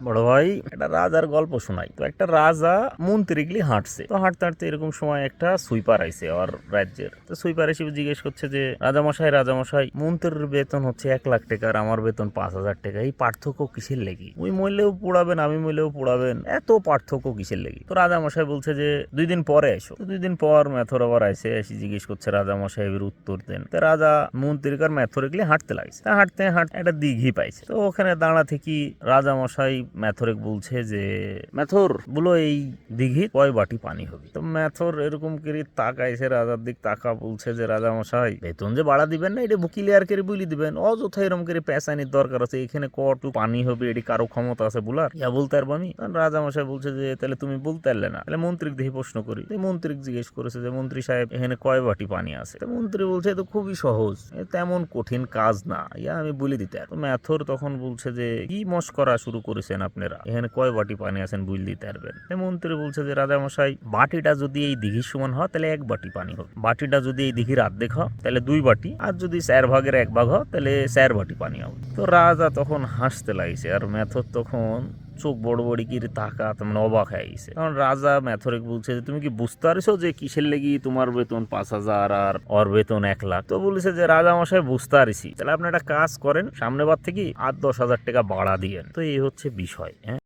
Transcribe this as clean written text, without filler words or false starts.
বড় ভাই একটা রাজার গল্প শোনাই। তো একটা রাজা মন্ত্রীগুলি হাঁটছে, তো হাঁটতে হাঁটতে এরকম সময় একটা সুইপার আইছে আর রাজ্যের। তো সুইপার এসে জিজ্ঞেস করছে যে রাজামশাই মন্ত্রীর বেতন হচ্ছে 1 লাখ টাকা আর আমার বেতন 5,000 টাকা, এই পার্থক্য কিসের লেগে? ওই মরলেও পোড়াবেন আমি মরলেও পোড়াবেন, এত পার্থক্য কিসের লেগে? তো রাজামশাই বলছে যে 2 দিন পরে এসো। তো 2 দিন পর মেথর আবার আইসে, এসে জিজ্ঞেস করছে রাজামশাই উত্তর দেন। তো রাজা মন্ত্রীর কার মেথরিকলি হাঁটতে লাগছে, হাঁটতে হাঁটতে একটা দিঘি পাইছে। তো ওখানে দাঁড়া থেকে রাজামশাই মেথরেক বলছে যে মেথর বলো এই দিঘি কয় বাটি পানি হবে? তো মেথর এরকম করে তাকাইছে রাজার দিক, তাকা বলছে যে রাজামশাই বেতন যে বাড়া দিবেন না, এটা ক্লিয়ার করে বলি দিবেন, অযথা এরকম করে পেঁচানির দরকার আছে? এখানে কটু পানি হবে এটি কারো ক্ষমতা আছে বলার? ইয়া বলতে পারবো আমি? রাজামশাই বলছে যে তাহলে তুমি বলতে পারলে না, তাহলে মন্ত্রীকে দেখি প্রশ্ন করি। মন্ত্রীকে জিজ্ঞেস করেছে যে মন্ত্রী সাহেব এখানে কয় বাটি পানি আছে? তো মন্ত্রী বলছে তো খুবই সহজ, তেমন কঠিন কাজ না, ইয়া আমি বলে দিতে। তো মেথর তখন বলছে যে কি মস্করা শুরু করেছেন আপনারা, এখানে কয় বাটি পানি আছেন বুঝ দিতে পারবেন? মন্ত্রী বলছে যে রাজামশাই বাটিটা যদি এই দিঘির সমান হয় তাহলে 1 বাটি পানি হবে, বাটিটা যদি এই দিঘির অর্ধেক হয় তাহলে 2 বাটি, আর যদি 4 ভাগের 1 ভাগ হয় তাহলে 4 বাটি পানি হবে। তো রাজা তখন হাসতে লাগছে, আর মেথর তখন চোখ বড় বড় করে তাকা, মানে অবাক হয়ে গেছে। কারণ রাজা মেথরিক বলছে যে তুমি কি বুঝতে পারছো যে কিসের লেগে তোমার বেতন 5,000 আর ওর বেতন 1 লাখ? তো বলেছে যে রাজা মশাই বুঝতে পারছি, তাহলে আপনি একটা কাজ করেন, সামনে বার থেকে 8-10 হাজার টাকা বাড়া দিয়েন। তো এই হচ্ছে বিষয়। হ্যাঁ।